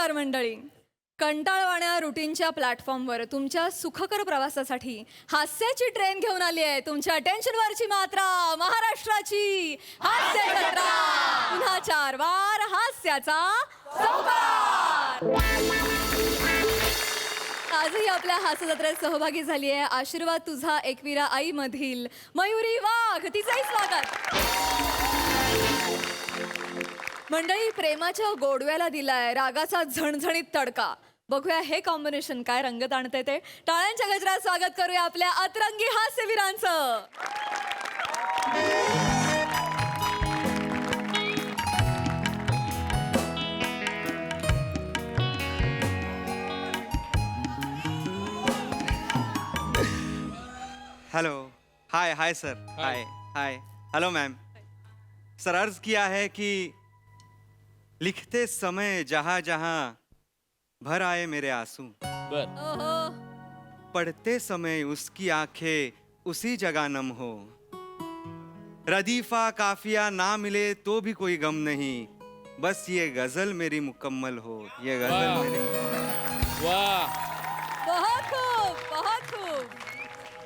नमस्कार मंडळी. कंटाळवाण्या रुटीनच्या प्लॅटफॉर्मवर तुमच्या सुखकर प्रवासासाठी हास्याची ट्रेन घेऊन आली आहे. तुमच्या टेन्शनवरची मात्रा महाराष्ट्राची हास्य जत्रा. पुन्हा 4 वार हास्याचा सौकार. आजही आपल्या हास्य जत्रेत सहभागी झाली आहे आशीर्वाद तुझा एकविरा आई मधील मयुरी वाघ. तिचंही स्वागत. मंडळी, प्रेमाच्या गोडव्याला दिलाय रागाचा झणझणीत तडका. बघूया हे कॉम्बिनेशन काय रंगत आणते ते. टाळ्यांच्या गजरात स्वागत करूया आपल्या अतरंगी हास्यवीरांचं. हेलो, हाय हाय सर. हाय हाय हेलो मैम. सर, अर्ज किया है कि लिखते समय जहाँ जहाँ भर आए मेरे आंसू, पढ़ते समय उसकी आंखें उसी जगह नम हो. रदीफा काफिया ना मिले तो भी कोई गम नहीं, बस ये गजल मेरी मुकम्मल हो. ये गजल मेरी मुकम्मल. वाह, बहुत खूप, बहुत खूप.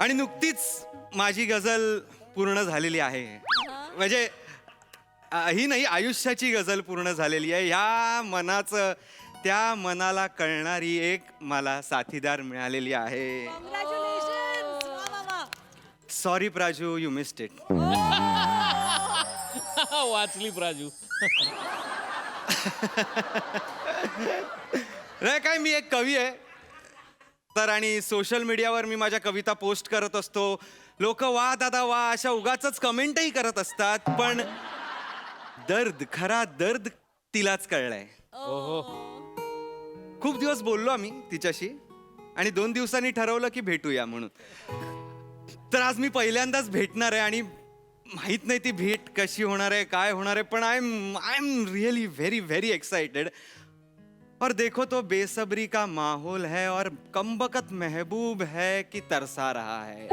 आणि नुकतीच माझी गजल पूर्ण झालेली आहे. म्हणजे ही नाही, आयुष्याची गजल पूर्ण झालेली आहे. ह्या मनाचं त्या मनाला कळणारी एक मला साथीदार मिळालेली आहे. Sorry Praju, you missed it. वाचली प्राजू. नाही काय, मी एक कवी आहे तर, आणि सोशल मीडियावर मी माझ्या कविता पोस्ट करत असतो. लोक वा दादा वा अशा उगाचच कमेंटही करत असतात, पण दर्द, खरा दर्द तिलाच कळलाय. खूप दिवस बोललो आम्ही तिच्याशी आणि 2 दिवसांनी ठरवलं की भेटूया म्हणून. तर आज मी पहिल्यांदाच भेटणार आहे आणि माहित नाही ती भेट कशी होणार आहे, काय होणार आहे, पण I am really very very excited. और देखो तो बेसब्री का माहौल है और कमबख्त महबूब है कि तरसा रहा है.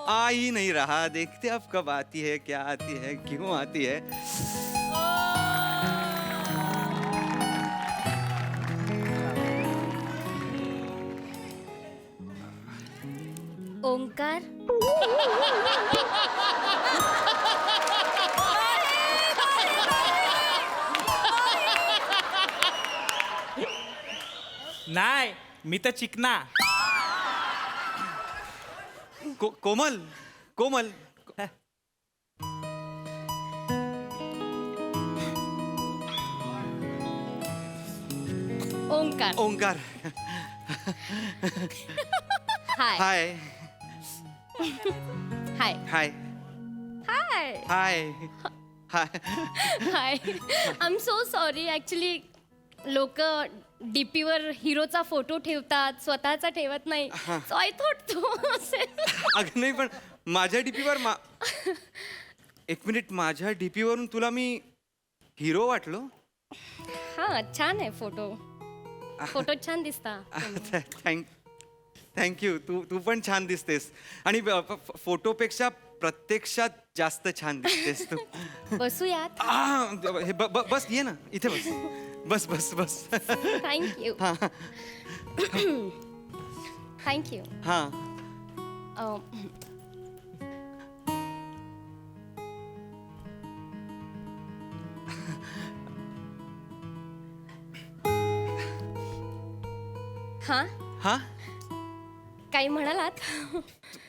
आ ही नहीं रहा. देखते अब कब आती है, क्या आती है, क्यों आती है. ओंकार, नाही, मी तर चिकना. Komal, Komal. Omkar. Omkar. Hi hi hi hi hi hi hi. Hi. I am so sorry. Actually लोक डीपीवर हिरोचा फोटो ठेवतात, स्वतःचा ठेवत नाही. सो आय थॉट तू असेल. अगं नाही, पण माझ्या डीपीवर एक मिनिट, माझ्या डीपीवरून तुला मी हिरो वाटलो. हां, छान आहे फोटो. फोटो छान दिसता. थँक्यू. तू पण छान दिसतेस आणि फोटोपेक्षा प्रत्यक्षात जास्त छान दिसतेस तू. बसूयात. हे बस, ये ना इथे बस. बस बस बस. थँक्यू. थँक्यू. हा. हां, हा, काही म्हणालात?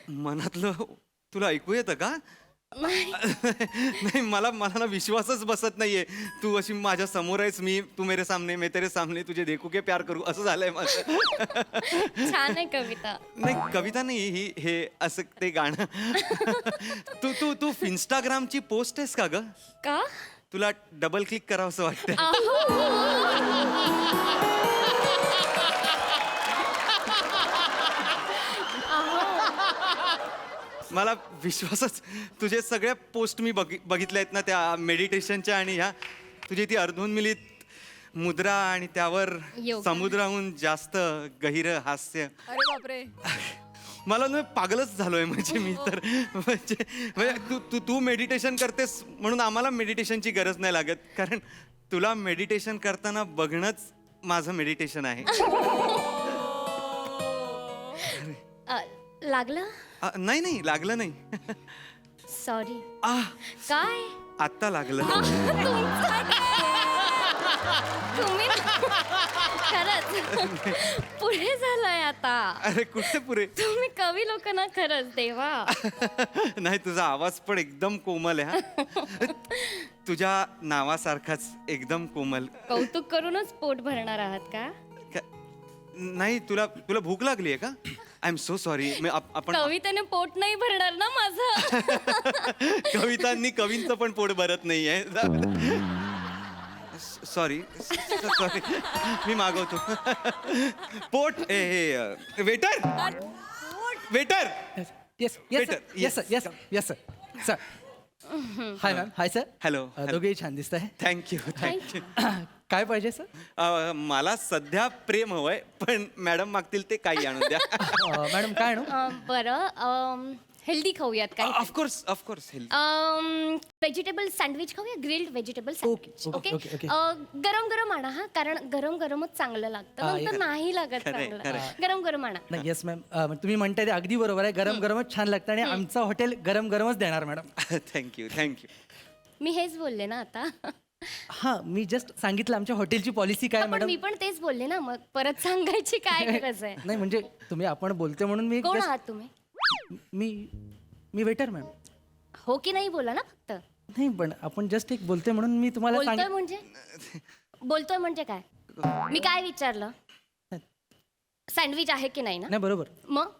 मनातलं तुला ऐकू येतं का? नाही. नाही, मला ना विश्वासच बसत नाहीये. तू अशी माझ्या समोर आहेस, तू मेरे सामने, मैं तेरे सामने, तुझे देखू के प्यार करू, असं झालंय माझं. छान आहे कविता. नाही, कविता नाही हे असं ते गाणं. तू इंस्टाग्रामची पोस्ट आहेस का ग? का? तुला डबल क्लिक करावं असं वाटतं. मला विश्वासच. तुझे सगळ्या पोस्ट मी बघितल्या आहेत ना, त्या मेडिटेशनच्या, आणि ह्या तुझी ती अर्धोन्मिलित मुद्रा आणि त्यावर योगा. समुद्राहून जास्त गहिर हास्य. अरे बापरे. मला ना पागलच झालोय. म्हणजे मी तर म्हणजे तू मेडिटेशन करतेस म्हणून आम्हाला मेडिटेशनची गरज नाही लागत, कारण तुला मेडिटेशन करताना बघणंच माझं मेडिटेशन आहे. लागलं नाही नाही लागलं नाही. सॉरी. आ काय आत्ता लागलं. तुम्ही खरंच पुढे झालाय आता. अरे कुठे पुरे. तुम्ही कवी लोक ना खरंच देवा. नाही तुझा आवाज पण एकदम कोमल आहे हा. तुझ्या नावासारखाच एकदम कोमल. कौतुक करूनच पोट भरणार आहात का? नाही तुला तुला भूक लागली आहे का? I am so sorry. आपण कवितेने पोट नाही भरणार ना माझं. कवितांनी कवींचं पण पोट भरत नाहीये. सॉरी सॉरी मी मागवतो. पोट हे waiter waiter. Yes Waiter, yes yes. Yes yes sir. Hi ma'am. Hi sir. Hello. दोघेही छान दिसत आहे. Thank you thank you. काय पाहिजे सर? मला सध्या प्रेम हवंय पण मॅडम मागतील ते काही आणून द्या. मॅडम काय आणू? बरं हेल्दी खाऊयात काय? Of course of course. व्हेजिटेबल सँडविच खाऊया. Grilled vegetable sandwich. okay, okay okay. गरम गरम आणा हा, कारण गरम गरमच चांगलं लागतं. नंतर नाही लागत खरंय, चांगलं. खरंय. गरम गरम आणा. नाही येस मॅम. तुम्ही म्हणताय ते अगदी बरोबर आहे. गरम गरमच छान लागतं आणि आमचं हॉटेल गरम गरमच देणार मॅडम. Thank you thank you. मी हेच बोलले ना आता. हां मी जस्ट सांगितलं आमच्या हॉटेलची पॉलिसी काय पण मॅडम. मी पण तेच बोलले ना, मग परत सांगायची काय गरज आहे? नाही म्हणजे तुम्ही आपण बोलते म्हणून मी कोण just- आहात तुम्ही? मी वेटर मॅम. हो की नाही बोला ना फक्त. नाही पण आपण जस्ट एक बोलते म्हणून मी तुम्हाला बोलतोय म्हणजे बोलतोय म्हणजे काय? मी काय विचारलं? सँडविच आहे की नाही ना? नाही बरोबर. मग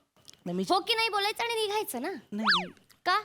नाही मी हो की नाही बोलायचं आणि निघायचं ना. नाही का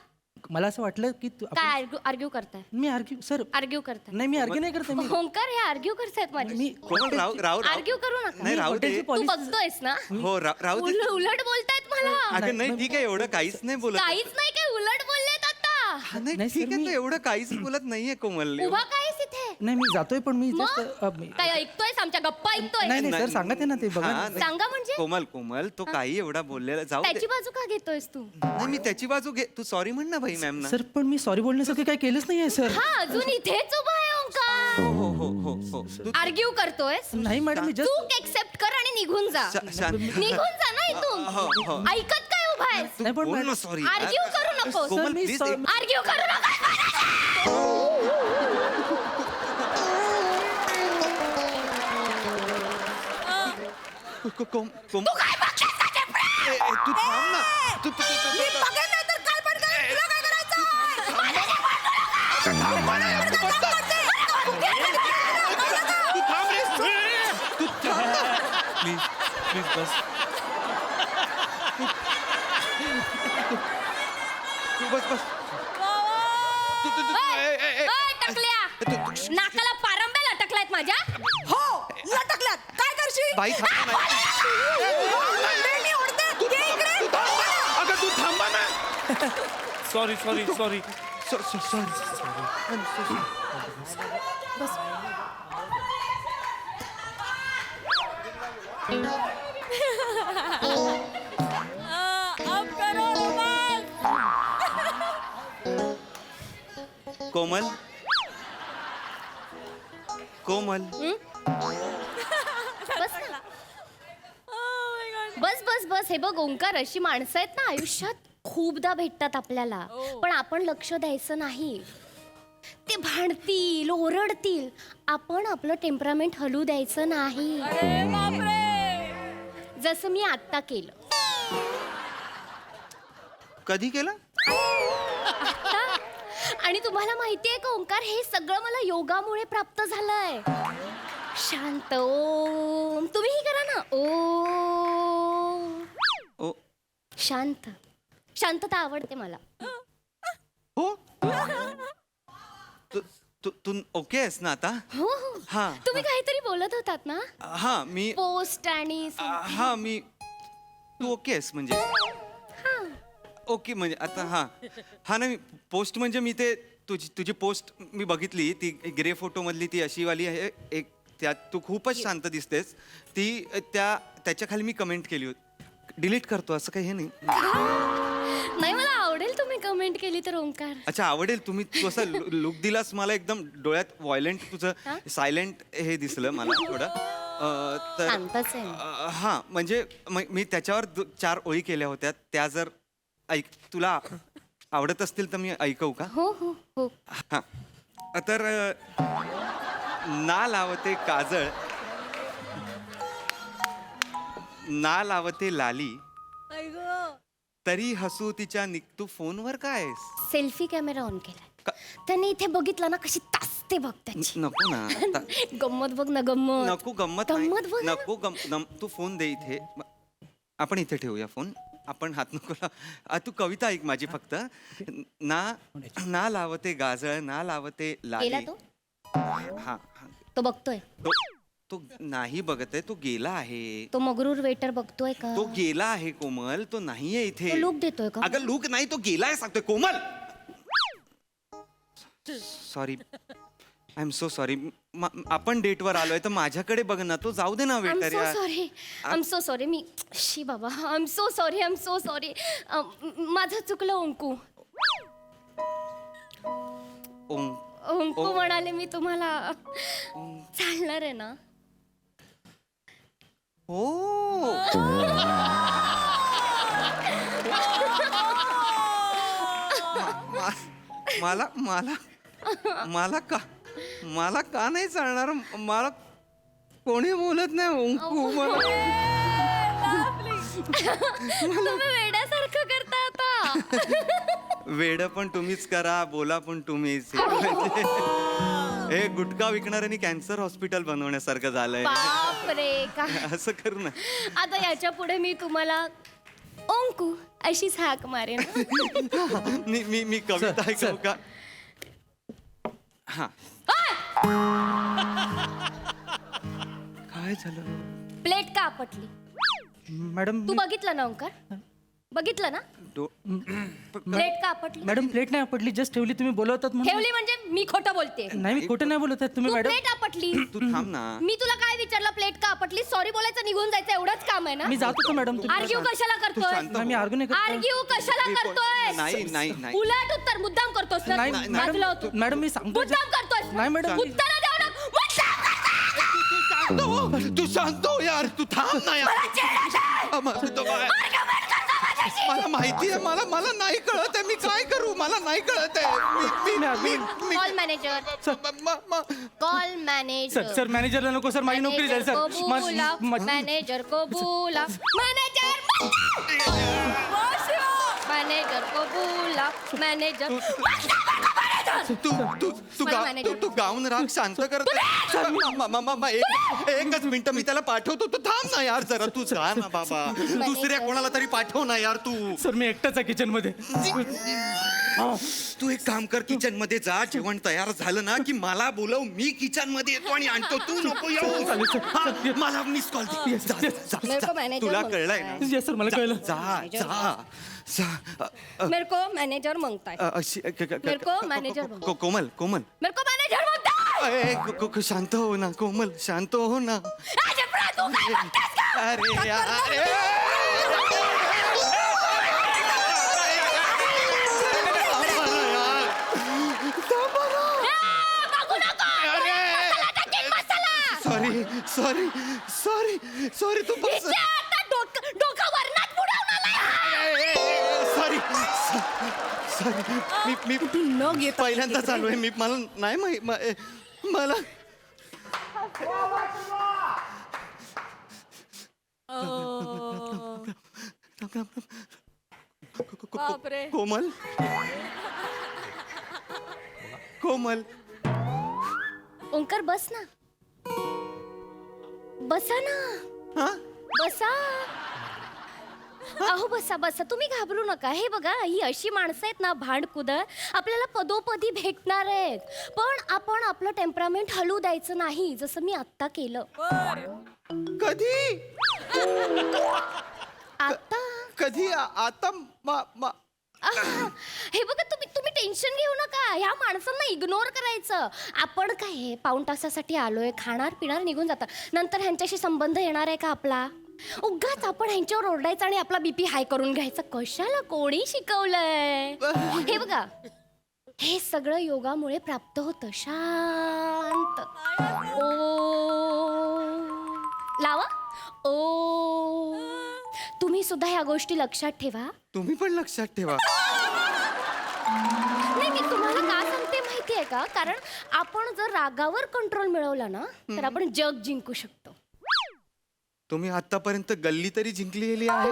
मला असं वाटलं की काय आर्ग्यू करताय? मी आर्ग्यू सर. आर्ग्यू करताय? नाही मी आर्ग्यू नाही करते. मी ओंकार हे आर्ग्यू करतायत माझी. मी कोमल राव राव राव. आर्ग्यू करू नका. नाही राहू दे. हॉटेलची तू policy- बघतोयस ना? हो राहू दे. उलट बोलतायत मला. अगं नाही ठीक आहे एवढं काहीच नाही बोलत. काहीच नाही, काय उलट बोललेत आता. हा, नाही नाही, ठीक sir, आहे मी- तू एवढं काहीच बोलत नाहीये कोमल. उभा कायस इथे? नाही मी जातोय पण मी मग just, काय ऐकतोयस? आमच्या गप्पा ऐकतोय? नाही नाही सर सांगते ना ते बघा हा, ना. नाही. सांगा म्हणजे? कोमल कोमल तो काही एवढा बोललेला जाऊ दे. त्याची बाजू का घेतोयस तू? नाही मी त्याची बाजू घे. तू सॉरी म्हण ना भाई मॅम ना. सर पण मी सॉरी बोलण्यासारखं काही केलंच नाहीये सर. हा अजून इथेच उभा आहे ओंकार. हो हो हो हो. तू आर्ग्यू करतोयस? नाही मॅडम मी जस्ट चूक एक्सेप्ट कर आणि निघून जा. शांत. निघून जा ना इथून. हो, हो. ऐकत काय उभा आहेस? नाही पण बोल ना मॅडम- सॉरी. आर्ग्यू करू नकोस. कोमल सर, मी प्लीज sorry- आर्ग्यू करू नका. कोम तू काय तू थांब ना. तू तू- तू- तू- तू- तू थांब रे. तू थांब ना. प्लीज प्लीज बस. तू बस बस. तू- तू- तू- ए- ए- ए- ओय, टकल्या. तू- नाकाला पारंब्या लटकलायत माझ्या. हो लटकल्यात काय करशील? बाई थांब ना. मंडळी ओढते. ये इकडे. अगं तू थांबा ना. Sorry sorry sorry. अब करो रोमांस. कोमल कोमल बस ना. बस बस बस. हे बघ ओंकार, अशी माणसं आहेत ना आयुष्यात खूपदा भेटतात आपल्याला, पण आपण लक्ष द्यायचं नाही. ते भांडतील, ओरडतील, आपण आपलं टेम्परामेंट हलू द्यायचं नाही. अरे बापरे. जसं मी आत्ता केलं. कधी केलं? आणि तुम्हाला माहितीये का ओंकार, हे सगळं मला योगामुळे प्राप्त झालंय. शांत ओम. तुम्हीही करा ना. ओम. ओ शांत. शांतता आवडते मला. हो तू तू तू ओके आहेस ना आता? हो हो. हा, तुम्ही काहीतरी बोलत होतात ना, हा मी पोस्ट आणि हा मी तू ओके आहेस म्हणजे ओके म्हणजे आता हा हा नाही पोस्ट म्हणजे मी ते तुझी पोस्ट मी बघितली ती ग्रे फोटो मधली ती अशी वाली आहे एक त्यात तू खूपच शांत दिसतेस ती त्याच्या खाली मी कमेंट केली होती डिलीट करतो असं काही हे नाही. नाही, मला आवडेल तुम्ही कमेंट केली तर ओंकार. अच्छा आवडेल तुम्ही तू असा लुक दिलास मला एकदम डोळ्यात व्हायलेंट तुझं सायलेंट हे दिसलं मला थोडं तर शांतच आहे. हा म्हणजे मी त्याच्यावर 4 ओळी केल्या होत्या त्या जर ऐक तुला आवडत असतील तर मी ऐकवू का हो हो हो. हा तर ना लावते काजळ ना लावते लाली तरी हसू तिच्या तू फोनवर काय आहेस? सेल्फी कॅमेरा ऑन केलाय. त्याने इथे बघितलं ना कशी तासते बघ त्याची. नको ना गंमत बघ ना गंमत. नको गंमत नाही. गंमत बघ ना. नको तू फोन दे इथे आपण इथे ठेवूया फोन आपण हात नको तू कविता ऐक माझी फक्त ना ना लावते गाजळ ना लावते गेला लाली तो हा तो बघतोय. तो नाही बघत आहे तो गेला आहे तो मगरूर वेटर बघतोय का? तो गेला आहे कोमल तो नाहीये तो इथे लूक देतोय का? अगं लूक नाही तो गेलाय सांगतोय Komal sorry I am so sorry आपण डेटवर आलोय तर माझ्याकडे बघ ना तो जाऊ दे ना I am waiter so sorry. I am so sorry. मी शी बाबा I am so sorry. I am so sorry. माझं चुकलं ओंकू. ओंकू म्हणाले मी तुम्हाला. चालणार आहे ना? हो मला मला मला का नाही चालणार मला कोणी बोलत नाही ओंकू मला तुम्ही वेड्यासारखं करता आता. वेड पण तुम्हीच करा बोला पण तुम्हीच हे गुटखा विकणाऱ्यांनी कॅन्सर हॉस्पिटल बनवण्यासारखं झालंय बापरे काय. असं करू ना आता याच्या पुढे मी तुम्हाला ओंकू अशीच हाक मारेन. मी कविता ऐकू का हा काय झालं प्लेट का आपटली? मॅडम तू बघितलं ना ओंकार? बघितलं ना? प्लेट का आपटली? मॅडम प्लेट नाही पडली जस्ट ठेवली तुम्ही बोलवतात म्हणून. ठेवली म्हणजे मी खोटं बोलते. नाही मी खोटं नाही बोलत आहे तुम्ही तू मॅडम. प्लेट आपटली. तू थांब ना मी तुला काय विचारलं? प्लेट का आपटली? सॉरी बोलायचं निघून जायचं एवढंच काम आहे ना? मी जातो का मॅडम तुम्ही आर्ग्यू कशाला करतोय? शांत नाही, मी आर्ग्यू नाही करत. आर्ग्यू कशाला मी कोण- करतोय? नाही, नाही, नाही. उलट उत्तर मुद्दाम करतोस ना? नाही तू? बाजूला मॅडम होतो. मॅडम मी सांगतो मुद्दाम करतोस. नाही, मॅडम. उत्तर द्यावं ना. मुद्दाम करतोस. तू शांत हो यार तू थांब ना यार मला माहिती आहे मला नाही कळत आहे मी काय करू मला नाही कळत आहे call manager. Call manager. Sir मॅनेजरला नको सर माझी नोकरी जाईल को सर बोला. मॅनेजर को बोला. मॅनेजर मॅनेजर को बोला. मॅनेजर मला manager. तू गाऊन राग शांत करत एकच मिनिट मी त्याला पाठवतो तू थांब ना यार जरा तू जा ना बाबा दुसऱ्या कोणाला तरी पाठव ना यार तू सर मी एकटाच आहे किचन मध्ये. तू एक काम कर किचन मध्ये जा जेवण तयार झालं ना की मला बोलव मी किचन मध्ये येतो आणि आणतो तू नको येऊ हा, मला मिस कॉल मेरे को manager तुला म्हणताय. कळलंय ना येस सर मला कळलं. जा जा मेरे को मॅनेजर मांगताय. मेरे को manager बोलो. कोमल कोमल मेरे को मॅनेजर मांगताय. शांत हो ना कोमल शांत हो ना अरे प्रा, तू काय बघतेस का? अरे यार बघू नको. मसाला टाकीन, मसाला. सॉरी तू बस इथे आता डोकं वरणात बुडवून आलाय. सॉरी मी पहिल्यांदा चालू आहे मी मला नाही मला बापरे. कोमल कोमल ओंकार बस ना. बसा ना. हा बसा. अहो बसा बसा तुम्ही घाबरू नका. हे बघा ही अशी माणसं आहेत ना भांडकुदळ आपल्याला पदोपदी भेटणार आहेत पण आपण आपलं टेम्परामेंट हलू द्यायचं नाही जसं मी आत्ता केलं. कधी आता आता हे बघा तुम्ही तुम्ही टेन्शन घेऊ नका. ह्या माणसांना इग्नोर करायचं. आपण काय पाऊण तासासाठी आलोय खाणार पिणार निघून जातात नंतर ह्यांच्याशी संबंध येणार आहे का आपला? उगाच आपण ह्यांच्यावर ओरडायचं आणि आपला बीपी हाय करून घ्यायचा. कशाला? कोणी शिकवलंय? हे बघा, हे सगळं योगामुळे प्राप्त होतं. शांत. ओ लावा. ओ तुम्ही सुद्धा ह्या गोष्टी लक्षात ठेवा. तुम्ही पण लक्षात ठेवा. नाही, मी तुम्हाला का सांगते माहिती आहे का? कारण आपण जर रागावर कंट्रोल मिळवला ना तर आपण जग जिंकू शकतो. तुम्ही आतापर्यंत गल्ली तरी जिंकलेली आहे.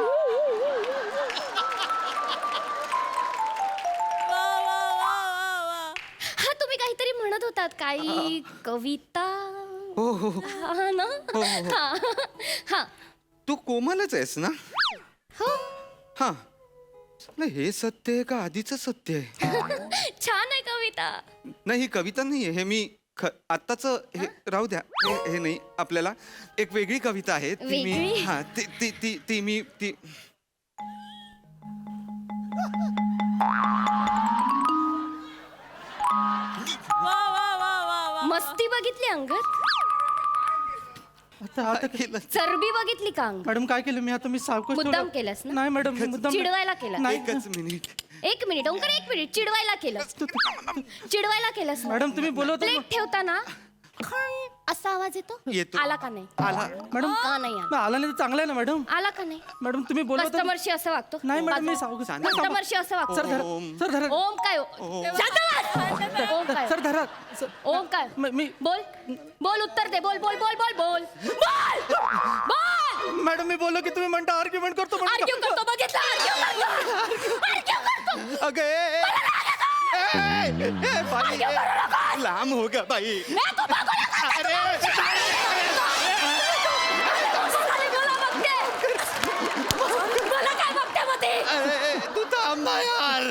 हा, तुम्ही काहीतरी म्हणत होतात, काही कविता. हो हो हो. हा ना. हा, हा. तू कोमलच आहेस ना? हो. हा. नाही, हे सत्य आहे का आधीच सत्य आहे? छान आहे कविता. नाही, ही कविता नाहीये. हे मी आत्ताच हे राहू द्या. हे नाही, आपल्याला एक वेगळी कविता आहे ती मी वेगळी? हा ती ती ती ती मी ती मस्ती बघितली अंगात? आता केलं. चरबी बघितली का अंगात? मॅडम काय केलं मी आता? मी सावकाश मुद्दाम ठेवलं. केलंस ना? नाही मॅडम, मी मुद्दाम चिडवायला केलं? नाही. एकच मिनिट. एक मिनिट ओंकार, एक मिनिट. चिडवायला केलं? चिडवायला केलंस ना? मॅडम तुम्ही बोलवता प्लेट ठेवताना असा आवाज येतो? येतो. आला का नाही? आला. मॅडम का नाही आला? नाही, आला नाही तर चांगलं आहे ना मॅडम. आला का नाही? मॅडम तुम्ही बोलवता. कस्टमरशी असं वागतो? नाही मॅडम, मी शांत. कस्टमरशी असं वागतो? सर धरा. ओम. सर धरा. ओम काय? शांत बस! ओम काय? सर धरा. सर, ओम काय? मी बोल बोल, उत्तर दे. बोल बोल बोल बोल बोल बोल बोल. मॅडम मी बोललो की तुम्ही म्हणता आर्ग्युमेंट करतो म्हणून. आर्ग्यू करतो, बघितलं? आर्ग्यू करतो. अगं, बाई, लांब हो ग बाई. अरे मला काय बघते मग ते? अरे, तू थांब ना यार.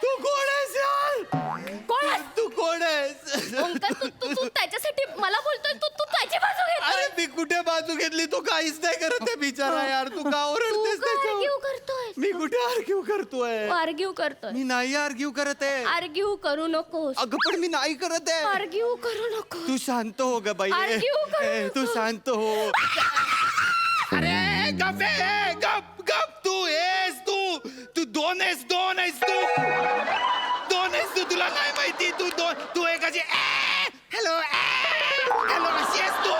तू कोण आहेस यार? कोण आहे? तू कोण आहेस? ओंकार, तू तू तू त्याच्यासाठी मला बोलतोय, तू तू त्याची बाजू अरे घेतोय. मी कुठे बाजू घेतली? तू काहीच नाही करत आहे बिचारा यार. तू का ओरडतेस तू आर्ग्यू त्याच्यावर? करतोय. मी कुठे आर्ग्यू करतोय? आर्ग्यू करतोय. मी नाही आर्ग्यू करत आहे. आर्ग्यू करू नकोस. अगं पण मी नाही करत आहे. आर्ग्यू करू नको. तू शांत हो ग बाई. Argue करू तू नको. शांत हो. अरे गप आहे, गप गप. तू आहेस तू दोन आहेस तू. दोन आहेस तू. तुला नाही माहिती? तू एकाची हॅलो हॅलो अशी आहेस तू.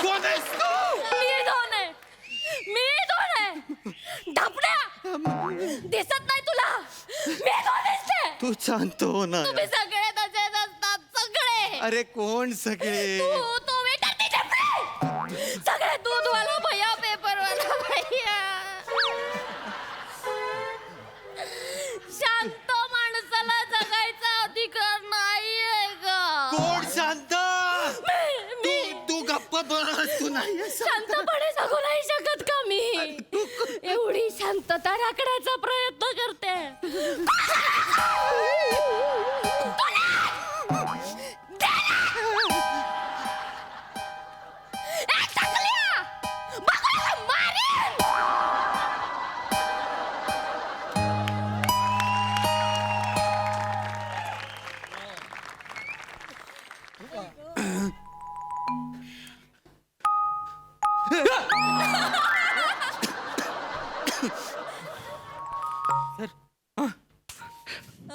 कोण आहेस तू? मी दोन आहे. मी दोन आहे. ढापण्या दिसत नाही तुला? मी दोन दिसते. तू शांत हो ना. तुम्ही सगळे तसेच असतात, सगळे. अरे कोण सगळे? तू वेटरची ढापणे. सगळे दूधवाला भैया, पेपरवाला भैया. शांत माणसाला जगायचा अधिकार नाहीये का? कोण शांत? मी तू गप्प बस. तू नाही आहेस. शांतपणे जगू नाही शकत का मी? एवढी शांतता राखण्याचा प्रयत्न करते. ए, टकल्या! बघायला मारीन!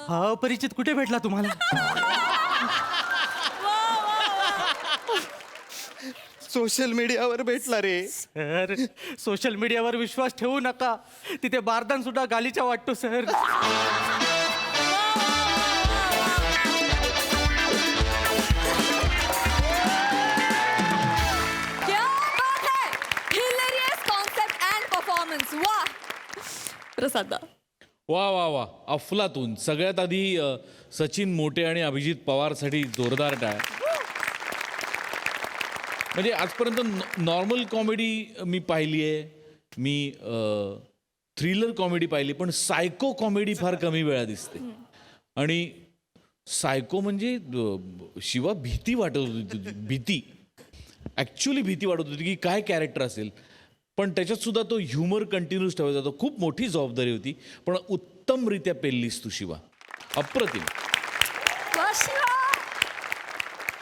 हा परिचित कुठे भेटला तुम्हाला? सोशल मीडियावर भेटला रे. सर सोशल मीडियावर विश्वास ठेवू नका. तिथे बारदान सुद्धा गालीचा वाटतो सर. क्या बात है! Hilarious concept and performance. वाह! प्रसादा. वा वा वा, अफलातून. सगळ्यात आधी सचिन मोटे आणि अभिजित पवारसाठी जोरदार टाळ्या. म्हणजे आजपर्यंत नॉर्मल कॉमेडी मी पाहिली आहे, मी थ्रिलर कॉमेडी पाहिली, पण सायको कॉमेडी फार कमी वेळा दिसते. आणि सायको म्हणजे शिवा भीती वाटत होती. भीती ॲक्च्युली भीती वाटत होती की काय कॅरेक्टर असेल, पण त्याच्यात सुद्धा तो ह्युमर कंटिन्यूस ठेवायचा. तो खूप मोठी जबाबदारी होती, पण उत्तमरित्या पेललीस तू शिवा. अप्रतिम.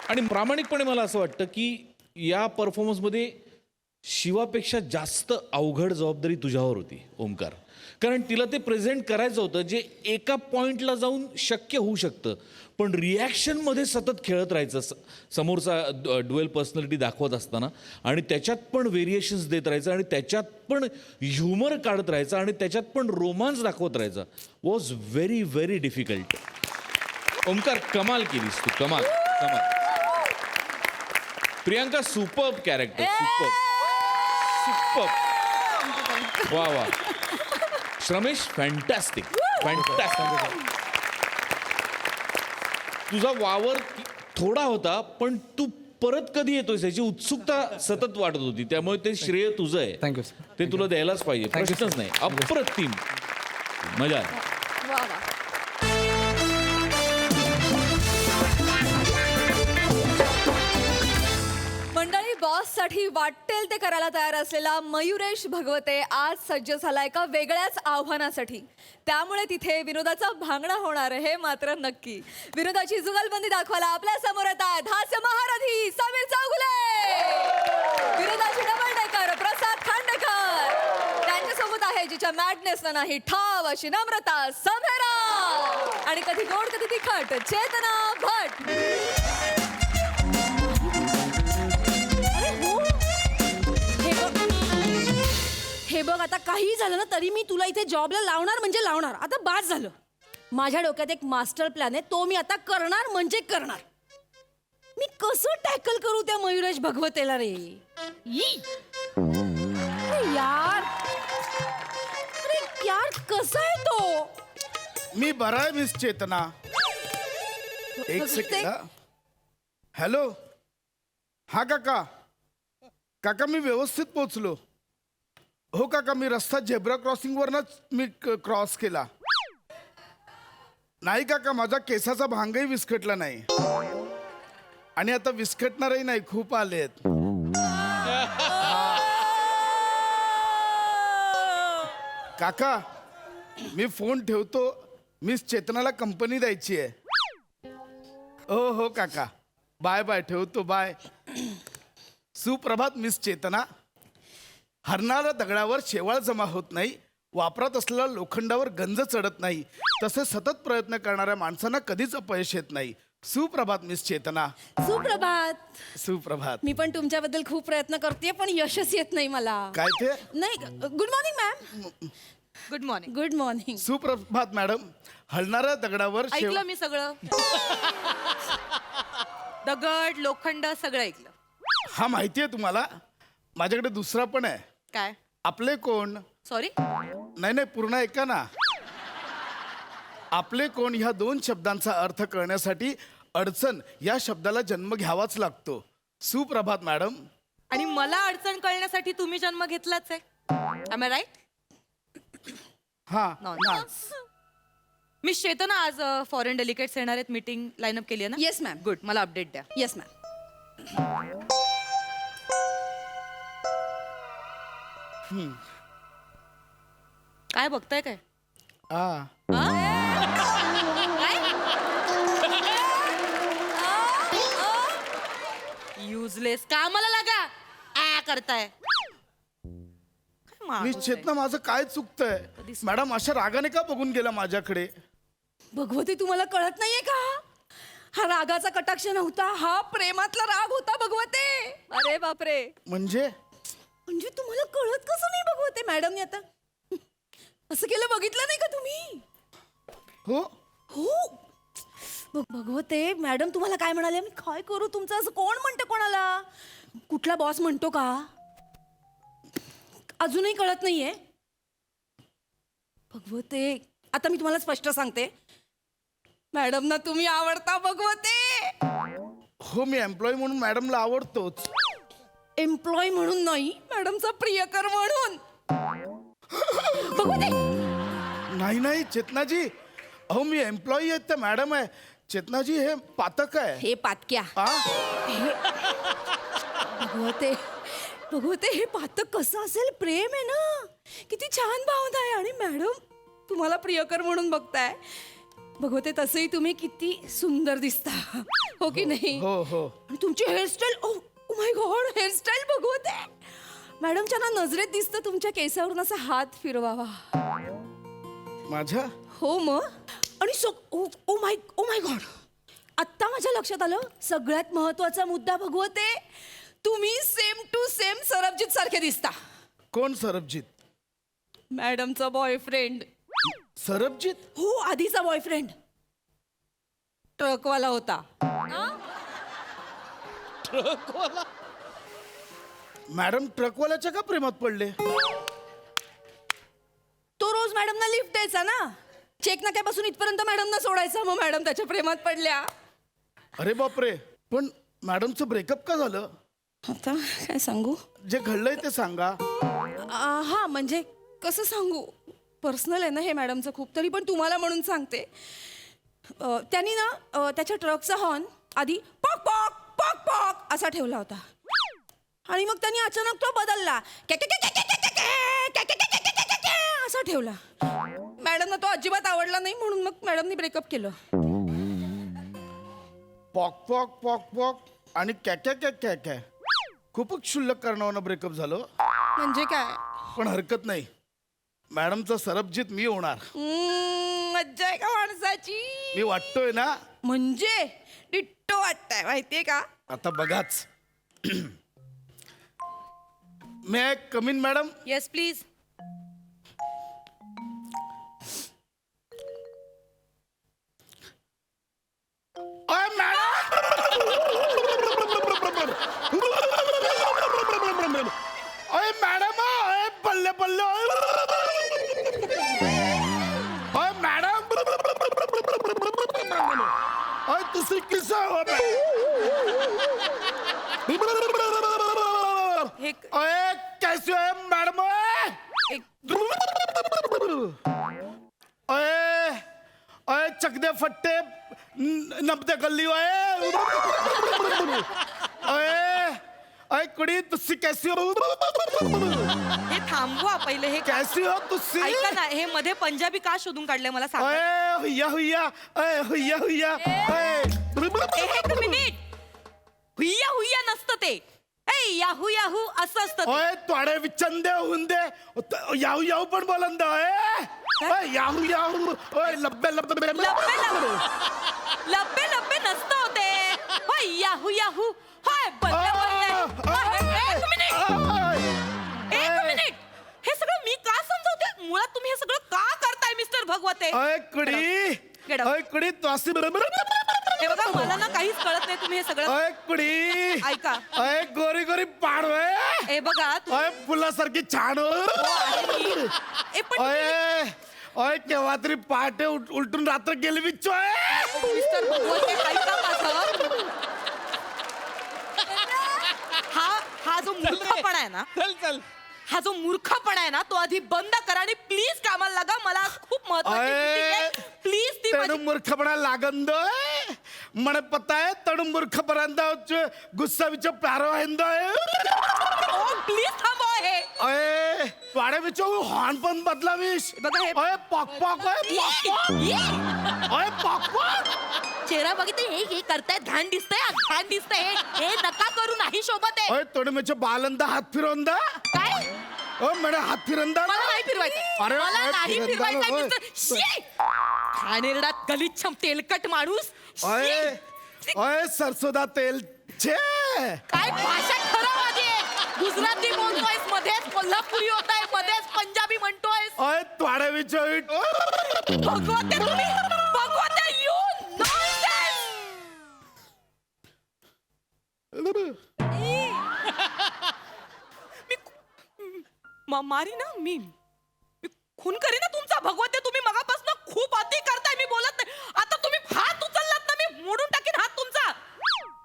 आणि प्रामाणिकपणे मला असं वाटतं की या परफॉर्मन्समध्ये शिवापेक्षा जास्त अवघड जबाबदारी तुझ्यावर होती ओमकार. कारण तिला ते प्रेझेंट करायचं होतं जे एका पॉइंटला जाऊन शक्य होऊ शकतं, पण रिॲक्शनमध्ये सतत खेळत राहायचं समोरचा ड्युएल पर्सनॅलिटी दाखवत असताना, आणि त्याच्यात पण व्हेरिएशन्स देत राहायचं, आणि त्याच्यात पण ह्युमर काढत राहायचं, आणि त्याच्यात पण रोमांस दाखवत राहायचा. Was very very difficult. Omkar कमाल केलीस तू, कमाल कमाल. Priyanka superb character, superb superb. वा वा. श्रमेश फॅन्टॅस्टिक फॅन्टॅस्टिक. तुझा वावर थोडा होता, पण तू परत कधी येतोयस याची उत्सुकता सतत वाटत होती, त्यामुळे ते श्रेय तुझं आहे. Thank you sir. ते तुला द्यायलाच पाहिजे, प्रश्नच नाही. अप्रतिम मजा आली. वा वा. मंडळी, बॉससाठी वाटेल ते करायला तयार असलेला मयुरेश भगवते आज सज्ज झाला एका वेगळ्याच आव्हानासाठी. त्यामुळे तिथे विनोदाचा भांगडा होणार हे मात्र नक्की. विनोदाची जुगलबंदी दाखवायला आपल्या समोर येत आहेत हास्य महारथी समीर चौगुले, विनोदाची डबल डेकर प्रसाद खांडेकर, त्यांच्यासोबत आहे जिच्या मॅडनेसला नाही ठाव अशी नम्रता सभेरा, आणि कधी गोड कधी तिखट चेतना भट. हे बघ, आता काही झालं ना तरी मी तुला इथे जॉबला लावणार म्हणजे लावणार. आता बास झालं. माझ्या डोक्यात एक मास्टर प्लॅन आहे, तो मी आता करणार म्हणजे करणार. मी कसं टॅकल करू त्या मयुरेश भगवतेला रे? अरे यार, अरे यार, कसा आहे तो? मी बरा आहे मिस चेतना. एक सेकंड. हॅलो. हा काका. काका मी व्यवस्थित पोचलो. हो काका, मी रस्ता झेब्रा क्रॉसिंगवरनच मी क्रॉस केला. नाही काका, माझा केसाचा भांगही विस्कटला नाही, आणि आता विस्कटणारही नाही, खूप आलेत. काका मी फोन ठेवतो, मिस चेतनाला कंपनी द्यायची आहे. हो हो काका, बाय बाय, ठेवतो, बाय. सुप्रभात मिस चेतना. हरणाऱ्या दगडावर शेवाळ जमा होत नाही, वापरात असलेल्या लोखंडावर गंज चढत नाही, तसे सतत प्रयत्न करणाऱ्या माणसांना कधीच अपयश येत नाही. सुप्रभात मिस चेतना. सुप्रभात. सुप्रभात. मी पण तुमच्याबद्दल खूप प्रयत्न करते, पण यशच येत नाही मला. काय ते? नाही. Good morning ma'am. Good morning. Good morning. सुप्रभात मॅडम. हलणाऱ्या दगडावर ऐकलं मी सगळं. दगड लोखंड सगळं ऐकलं. हा माहिती आहे तुम्हाला. माझ्याकडे दुसरा पण आहे. काय? आपले कोण. सॉरी. नाही नाही, पूर्ण ऐका ना. आपले कोण ह्या दोन शब्दांचा अर्थ कळण्यासाठी अडचण या शब्दाला जन्म घ्यावाच लागतो. सुप्रभात मॅडम. आणि मला अडचण कळण्यासाठी तुम्ही जन्म घेतलाच आहे. Am I right? हा. मिस चेतना, आज फॉरेन डेलिकेट्स येणार आहेत. मीटिंग लाईनअप केली आहे ना? Yes ma'am. गुड. मला अपडेट द्या. Yes ma'am. काय बघताय काय? युजलेस. कामाला लागा. करताय. काय माणूस मिस आहे? चेतना, माझं काय चुकतंय? मॅडम अशा रागाने का बघून गेला माझ्याकडे? भगवती, तुम्हाला कळत नाहीये का? हा रागाचा कटाक्ष नव्हता, हा प्रेमातला राग होता भगवते. अरे बापरे. म्हणजे म्हणजे तुम्हाला कळत कसं नाही भगवते? मॅडमने आता असं केलं, बघितलं नाही का तुम्ही? हो. हो भगवते, मॅडम तुम्हाला काय म्हणाले? मी काय करू तुमचं? असं कोण म्हणतं कोणाला? कुठला बॉस म्हणतो का? अजूनही कळत नाहीये भगवते. आता मी तुम्हाला स्पष्ट सांगते, मॅडम ना तुम्ही आवडता भगवते. हो, मी एम्प्लॉई म्हणून मॅडमला आवडतोच. एम्प्लॉय म्हणून नाही, मॅडमचा प्रियकर म्हणून. भगवते. नाही नाही चेतनाजी, अहो मी एम्प्लॉई आहे, त्या मॅडम आहे. चेतनाजी हे पातक आहे. हे पातक्या. भगवते, भगवते, हे पातक कसं असेल? प्रेम आहे ना, किती छान भावना आहे. आणि मॅडम तुम्हाला प्रियकर म्हणून बघताय. भगवते तसंही तुम्ही किती सुंदर दिसता हो की नाही हो हो आणि तुमची hairstyle O my God hairstyle भगवते मॅडमच्या ना नजरेत दिसतं तुमच्या केसावरून असा हात फिरवावा माझ्या हो मग आणि ओ माय गॉड आत्ता माझ्या लक्षात आलं सगळ्यात महत्वाचा मुद्दा भगवते तुम्ही सेम टू सेम सरबजीत सारखे दिसता कोण सरबजीत मॅडमचा बॉयफ्रेंड सरबजीत हो आधीचा बॉयफ्रेंड ट्रकवाला होता मॅडम ट्रकवाल्याच्या का प्रेमात पडले तो रोज मॅडमना लिफ्ट द्यायचा ना चेक नाक्यापासून इथपर्यंत मॅडमना सोडायचा मग मॅडम त्याच्या प्रेमात पडल्या अरे बापरे पण मॅडमचं ब्रेकअप का झालं आता काय सांगू जे घडलंय ते सांगा हा म्हणजे कसं सांगू पर्सनल आहे ना हे मॅडमचं खूप तरी पण तुम्हाला म्हणून सांगते त्यांनी ना त्याच्या ट्रकचा हॉर्न आधी पॉक पॉक पॉक पॉक असा ठेवला होता आणि मग त्यांनी अचानक तो बदलला असा ठेवला मॅडमना तो अजिबात आवडला नाही म्हणून मग मॅडमनी ब्रेकअप केलं पॉक पॉक पॉक पॉक आणि कॅ खूपच क्षुल्लक कारणावरनं ब्रेकअप झालं म्हणजे काय पण हरकत नाही मॅडमचा सरबजीत मी होणार मज्जा आहे का माणसाची मी वाटतोय ना म्हणजे डिट्टो वाटतंय माहितीये का आता बघाच may I come in madam yes please. अय मॅडम अय पल्ले पल्ले अय मॅडम अय दुसरी किस हे अय कैसे है मॅडम अय अय चकदे फट्टे नबदे गल्ली अय अय अय कुड़ी तुसी कैसी हो हे थांबवा पहिले हे कैसी हो तुसी ऐका ना हे मध्ये पंजाबी का शोधून काढले मला सांगा. अय हुया हुया अय हुया हुया अय एक मिनिट हुया हुया नसतं ते ए याहू याहू असं असतं ते. ओय तोडे विचंदे हुंदे याहू याहू पण बोलंद ओय याहू याहू ओय लब्बे लब्बे लब्बे लब्बे लब्बे लब्बे नसतं होते होय याहू याहू होय बल्ले बल्ले एक मिनिट हे सगळं मी का समजवते मुळात तुम्ही हे सगळं का करताय मिस्टर भगवते. ओय कुडी Get up. ओय कुडी तोसी हे बघा मला ना काहीच कळत नाही तुम्ही हे सगळं ओय कुडी ऐका. ओय गोरी गोरी पाडवे हे बघा ओय फुलासारखी छान हो ए पण ओय ओय केव्हा तरी पहाटे उलटून रात्र गेली बिच्चोय मिस्टर भगवते ऐका माझं हा जो मूर्खपणा आहे ना चल चल हा जो मूर्खपणा आहे ना तो आधी बंद करा आणि प्लीज कामाला लागा मला आज खूप महत्वाची प्लीज ती तेणु माझी मूर्खपणा लागंद मने पता है तेणु मूर्खपणा गुस्सा विच प्यारो हिंद प्लीज थांबवा हे अय वाडे विच हॉर्न पण बदलावीस बघा हे- अय पॉक पॉक अय पॉक पॉक चेहरा बघितले हे करताय घाण दिसतंय हे नका करू नाही शोभत आहे अय तेणु मेचे बालंदा हात फिरवंदा काय ओ मेरे हात फिरंदा मला नाही फिरवायचं अरे, मला अरे, नाही फिरंदा फिरवायचं होय. मिस्टर शी! घाणेरडा गलिच्छम तेलकट माणूस शी! अय अय सरसोदा तेल छे काय भाषा ठरव आधी गुजराती बोलतोयस मध्येच कोल्हापुरी होताय मध्येच पंजाबी म्हणतोयस अय तोडे विच भगवते तुम्ही भगवते यू नॉनसेन्स मारी ना मी खून करी ना तुमचा भगवते तुम्ही मगापासून खूप अति करताय मी बोलत नाही आता तुम्ही हात उचललात ना मी मोडून टाकीन हात तुमचा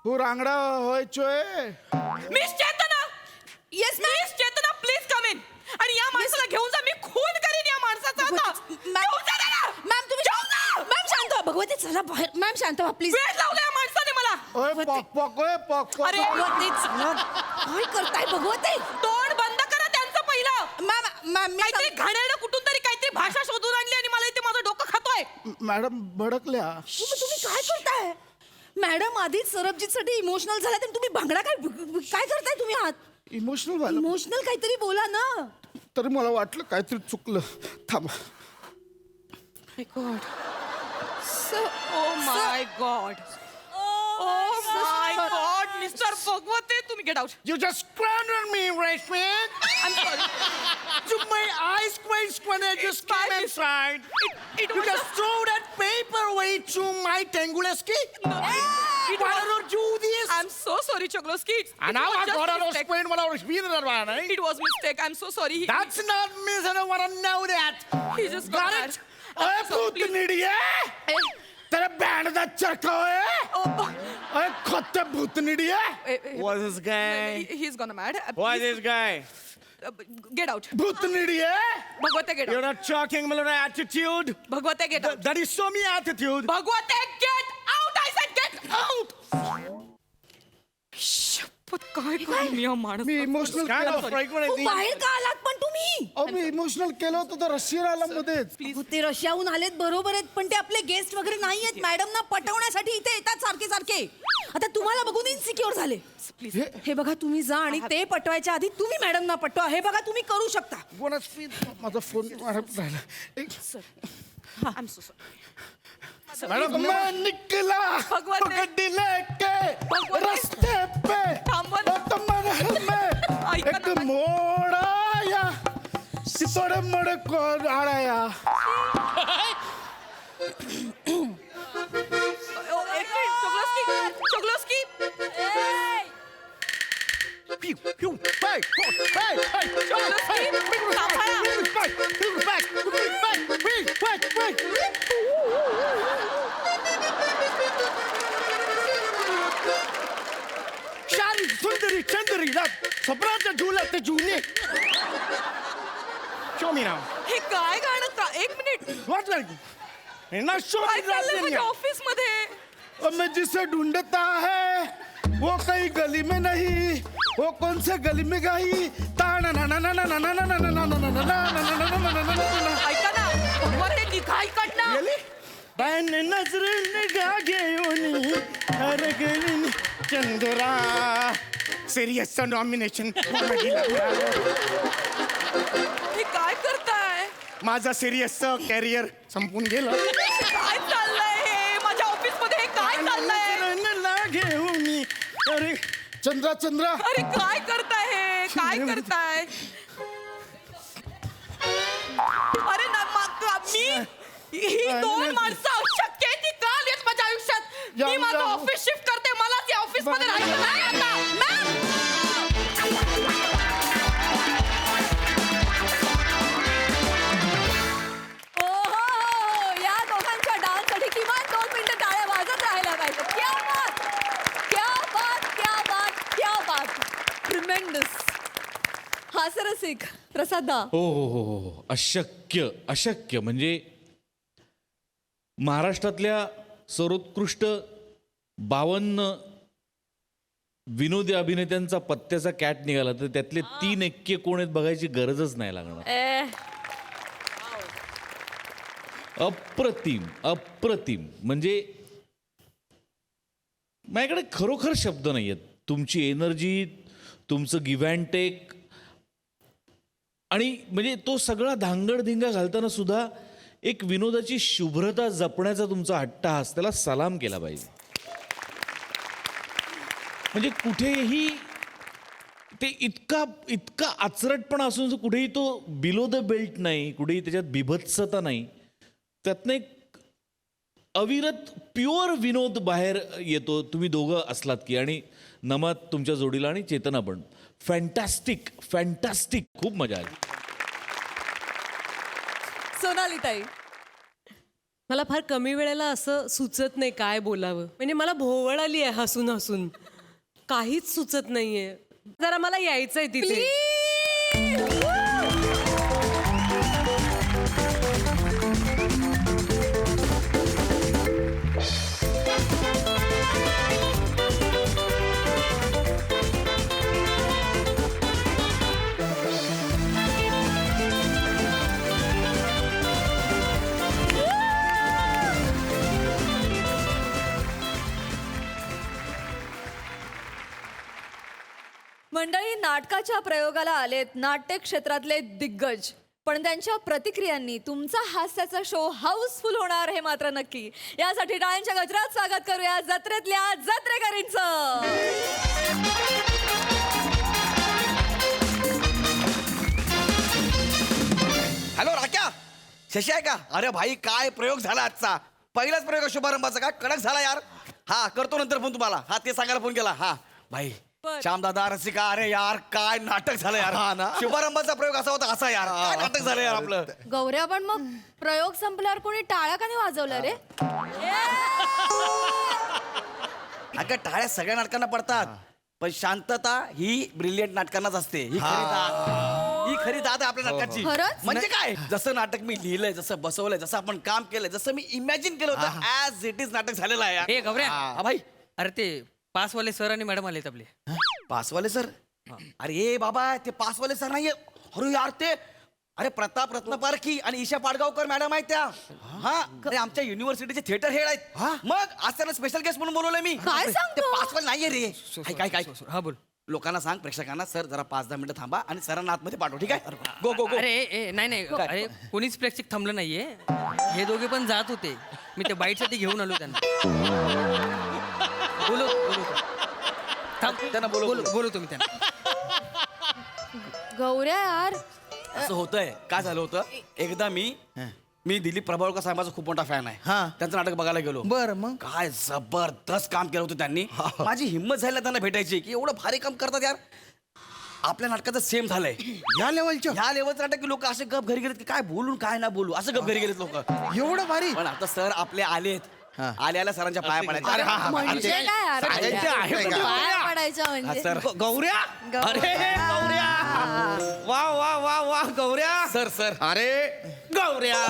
तू रांगडा होय चोय miss Chetna yes miss Chetna please come in आणि या माणसाला घेऊन जा मी खून करीन या माणसाचा आता घेऊन जा त्याला. मॅम तुम्ही घेऊन जा. मॅम शांत व्हा भगवती चला बाहेर मॅम शांत व्हा प्लीज वेळ लावला या माणसाने मला ओय पॉक पॉक ओय पॉक पॉक अरे भगवती चला काय करताय भगवती तोंड बंद करा त्यांचं पहिलं मॅम मॅम मी काहीतरी घाणेरडं कुठून तरी काहीतरी भाषा शोधून आणली आणि मला इथे माझं डोकं खातो करतोय? मॅडम भडकल्या. मग तुम्ही काय करताय? मॅडम आधीच सरबजीतसाठी इमोशनल झाला तर तुम्ही भांगडा काय करताय तुम्ही आहात? इमोशनल झालं इमोशनल काहीतरी बोला ना. तरी मला वाटलं काहीतरी चुकलं. थांबा. My God. Oh my God. Oh my God. Mister Bhagwate, तुम्ही get out. You just squandered me, Rashmi. I'm sorry. My eyes quite squandered. Just My came mis- inside. It You was just throw that paperweight to my Tenguleski. It Why was- don't you do this? I'm so sorry, Chogloski. And now I got to mistake. explain what I was feeling about it. It was mistake. I'm so sorry. That's not miss. I don't want to know that. He just got Got mad. it? अरे भूतनीडिये! तेरे band दा चरखा है? Oh, अरे खत्ते भूतनीडिये! eh, What's this guy? he's gonna mad. What's this guy? Get out. भूतनीडिये. Bhagwate, get You're out. not talking about attitude. Bhagwate, get out. That is so me attitude. Bhagwate, get out! I said get out! शपथ काय करून या माणूस. मी emotional Kind of केलं. frequent, I हो, think. बाहेर का आलात पण तुम्ही? अहो मी इमोशनल केलं होतं तर रशियन आला मध्येच. हो, ते रशियाहून आलेत बरोबर आहेत पण ते आपले गेस्ट वगैरे नाही आहेत. मॅडमना पटवण्यासाठी इथे येतात सारखे सारखे. आता तुम्हाला बघून इन्सिक्युअर झाले. हे बघा तुम्ही जा आणि ते पटवायच्या आधी तुम्ही मॅडमना पटवा. हे बघा तुम्ही करू शकता. माझा फोन राहिला. I'm so sorry. मॅडम मैं निकला भगवान ने- गड्डी लेके भगवान ने- रस्ते पे थांबवा ना. तो मन में ऐका एक ना, मोड़ आया सितोड़े मोड़ कौन आया. एक minute. Chogloski. Pew, pew, hey, hey, hey, Chogloski, शान सुंदरी चंदरी स्वप्नाच्या झुल्यात ते जुने. Show me now. हे काय गाणं का? एक minute. What's that? Now show काय me चाललंय that. माझ्या ऑफिस मध्ये? और मैं जिसे ढूंढता है वो कहीं गली में नहीं, वो कौन से गली में गई. ताना ना ना ना ना ना ना ना ना ना ना ना ना ना ना ना ना ना. ऐका ना. भगवते निघा इकडनं. Really? Ben नजरें निगाह घेऊन हरगली चंद्रा. Serious nomination. हे काय करताय? माझा सिरियस कॅरियर संपून गेलं. काय चाललंय हे? माझ्या ऑफिस मध्ये हे काय चाललंय? नजरें घेऊन अरे चंद्रा चंद्रा अरे काय करताय हे? काय करताय? अरे ना मी ही दोन माणसं अशक्य आहे ती का आलीत माझ्या आयुष्यात? मी माझं ऑफिस शिफ्ट करते. मला त्या ऑफिस मध्ये राहायचं नाही आता. मॅम! ओहो, या दोघांच्या डान्ससाठी किमान 2 मिनिटं टाळ्या वाजत राहायला पाहिजे. क्या बात, क्या बात, क्या बात, क्या बात. ट्रिमेंडस. हास्यरसिक प्रसादा. हो हो हो हो हो. अशक्य अशक्य म्हणजे महाराष्ट्रातल्या सर्वोत्कृष्ट 52 विनोदी अभिनेत्यांचा पत्त्याचा कॅट निघाला तर त्यातले 3 एक्के कोण आहेत बघायची गरजच नाही लागणार. अप्रतिम अप्रतिम म्हणजे माझ्याकडे खरोखर शब्द नाही आहेत. तुमची एनर्जी, तुमचं गिव्ह अँड टेक आणि म्हणजे तो सगळा धांगडधिंगा घालताना सुद्धा एक विनोदाची शुभ्रता जपण्याचा तुमचा अट्टहास, त्याला सलाम केला पाहिजे. म्हणजे कुठेही ते इतका इतका आचरटपणा असून जो कुठेही तो बिलो द बेल्ट नाही, कुठेही त्याच्यात बिभत्सता नाही, त्यातनं एक अविरत प्युअर विनोद बाहेर येतो. तुम्ही दोघं असलात की. आणि नमात तुमच्या जोडीला आणि चेतना पण फॅन्टॅस्टिक फॅन्टॅस्टिक. खूप मजा आली. सोनाली ताई. मला फार कमी वेळेला असं सुचत नाही काय बोलावं. म्हणजे मला भोवळ आली आहे हसून हसून. काहीच सुचत नाहीये. जरा मला यायचंय तिथे. मंडळी, नाटकाच्या प्रयोगाला आलेत नाट्य क्षेत्रातले दिग्गज, पण त्यांच्या प्रतिक्रियांनी तुमचा हास्याचा शो हाऊसफुल होणार हे मात्र नक्की. यासाठी टाळ्यांच्या गजरात स्वागत करूया जत्रेतल्या जत्रेकरींचं. हॅलो राक्या, शशी आहे का? अरे भाई काय प्रयोग झाला आजचा, पहिलाच प्रयोग आहे शुभारंभाचा. काय कडक झाला यार. हा करतो नंतर फोन तुम्हाला. हा ते सांगायला फोन केला. हा भाई श्यामदादा रसिका, अरे यार काय नाटक झालं यार. हा ना, शुभारंभाचा प्रयोग असा होता असा यार. काय नाटक झालं यार आपलं. गौऱ्या, पण मग प्रयोग संपल्यावर कोणी टाळ्या का नाही वाजवल्या रे? अगं टाळ्या सगळ्या नाटकांना पडतात, पण शांतता ही ब्रिलियंट नाटकांनाच असते. ही खरी दाद, ही खरी दाद आहे आपल्या नाटकाची. खरंच? म्हणजे काय, जसं नाटक मी लिहिलंय, जसं बसवलंय, जसं आपण काम केलंय, जसं मी इमॅजिन केलं होतं, ऍज इट इज नाटक झालेलं आहे यार. ए गौऱ्या, हा भाई. अरे ते पासवाले सर आणि मॅडम आलेत आपले. पासवाले सर? अरे बाबा ते पासवाले सर नाहीये. अरे यार ते, अरे प्रताप रत्नपारखी आणि ईशा पाडगावकर मॅडम आहेत त्या. हा, अरे आमच्या युनिव्हर्सिटीचे थिएटर हेड आहेत. मग आज त्यांना स्पेशल गेस्ट म्हणून बोलवलंय मी. काय सांगतो? ते पासवाले नाहीये रे. काय काय हा बोल. लोकांना सांग, प्रेक्षकांना, सर जरा 5-10 मिनिटं थांबा आणि सरांना आतमध्ये पाठव. ठीक आहे, गो गो गो. अरे नाही नाही, अरे कोणीच प्रेक्षक थांबलं नाहीये. हे दोघे पण जात होते. मी ते बाईटसाठी घेऊन आलो त्यांना. बोलो बोलो थांब, त्यांना बोलव, बोलो बोलव. बोलो तुम्ही त्यांना. गौऱ्या यार, असं होतंय. काय झालं होतं, एकदा मी दिलीप प्रभावळकर साहेबांचा खूप मोठा फॅन आहे. त्यांचं नाटक बघायला गेलो. बरं, मग काय जबरदस्त काम केलं होतं त्यांनी. माझी हिंमत झाली त्यांना भेटायची की एवढं भारी काम करतात यार. आपल्या नाटकाचं सेम झालंय. या लेवलच्या ह्या लेवलचं नाटक की लोक असे गप घरी गेलेत की काय बोलून काय ना बोलू, असं गप घरी गेलेत लोक. एवढं भारी. पण आता सर आपले आलेत. आल्या सरांच्या पाया पडायचे. म्हणजे काय यार? सांगायचे आहे का? पाया पडायचं हा, म्हणजे सर. गौऱ्या, अरे गौऱ्या, वा वा वा वा गौऱ्या. सर सर अरे गौऱ्या,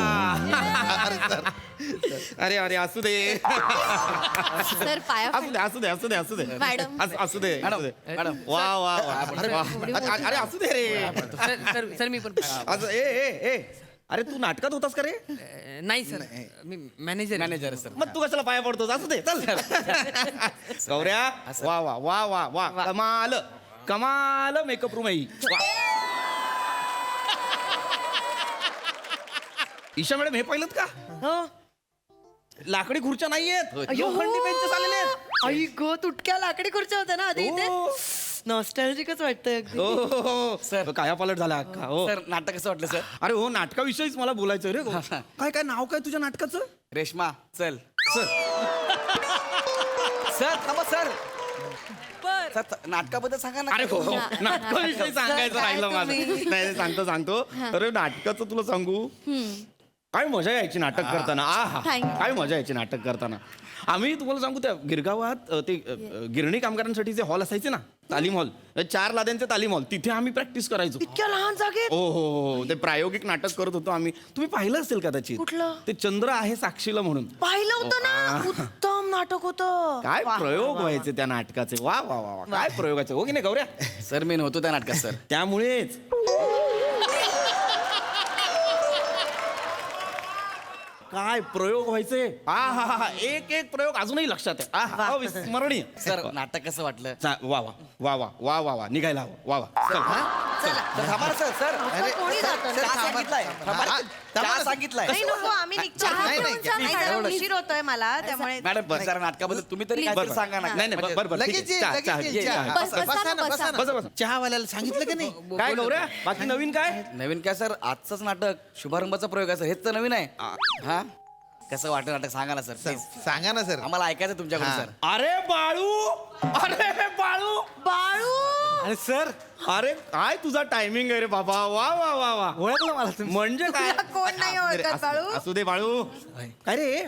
अरे सर, अरे अरे असू दे, सर पाया असू दे, असू दे, असू दे, असू दे, मॅडम. असू दे, असू दे. मॅडम. वा वा वा. अरे असू दे रे. सर सर मी पण असं ए अरे तू नाटकात होतास का रे? नाही सर, मी मॅनेजर मॅनेजर सर. मग तू कशाला पाया पडतोस? असू दे, चल. गौऱ्या, वा वा वा वा वा, कमाल कमाल मेकअप रूम आहे ही. वा. ईशा मॅडम हे पाहिलं का? लाकडी खुर्च्या नाहीयेत, लोखंडी बेंचेस आलेले आहेत. आई गो, तुटक्या लाकडी खुर्च्या होत्या ना आधी इथे. नॉस्टॅल्जिकच वाटतंय अगदी. हो सर, काया पालट झाला अख्खा. हो सर नाटक कसं वाटलं सर? अरे हो, नाटकाविषयीच मला बोलायचं रे. काय काय नाव काय तुझ्या नाटकाचं? रेश्मा चल. सर सर थांबा सर. सर नाटकाबद्दल सांगा ना. अरे हो, नाटकाविषयी सांगायचं राहिलं माझं. तुम्ही? नाही सांगतो. अरे नाटकाचं तुला सांगू, काय मजा यायची नाटक करताना. Thank you. काय मजा यायची नाटक करताना. आम्ही तुम्हाला सांगू, त्या गिरगावात ते गिरणी कामगारांसाठी जे हॉल असायचे ना, तालीम हॉल, 4 लाद्यांचे तालीम हॉल, तिथे आम्ही प्रॅक्टिस करायचो. इतक्या लहान जागेत? हो हो हो, ते प्रायोगिक नाटक करत होतो आम्ही. तुम्ही पाहिलं असेल कदाचित. कुठलं? ते चंद्र आहे साक्षीला म्हणून. पाहिलं होतं ना, उत्तम नाटक होतं. काय प्रयोग व्हायचे त्या नाटकाचे. वा वा वा वा, काय प्रयोगाचे. हो की नाही गौऱ्या? सर मी नव्हतो त्या नाटकात सर. त्यामुळेच काय प्रयोग व्हायचे. हा एक एक प्रयोग अजूनही लक्षात आहे. अविस्मरणीय. सर नाटक कसं वाटलं? वा वा वा वा वा वा वा, निघायला हवं. वा वा. चल. सर थांबा ना सर. सर कोणी जातं? चहा सांगितलाय. थांबा. चहा सांगितलाय. आम्ही उशीर होतोय मला, त्यामुळे मॅडम जरा नाटकाबद्दल तुम्ही तरी काहीतरी सांगा ना. नाही नाही, बरं ठीक आहे. चहा, चहा. बसा. चहावाल्याला सांगितलं का नाही? काय गौऱ्या, बाकी नवीन काय? नवीन काय सर, आजचंच नाटक शुभारंभाचा प्रयोग आहे सर. हेच तर नवीन आहे. हा कसं वाटतं नाटक सांगा ना सर प्लीज. सांगा ना सर. आम्हाला ऐकायचं तुमच्याकडून सर. अरे बाळू. अरे सर, अरे काय तुझा टायमिंग आहे रे बाबा. वा वा वा वा. ओळखलं मला तुम्ही? म्हणजे काय? कोण नाही ओळखत बाळू? असू दे बाळू. काय रे,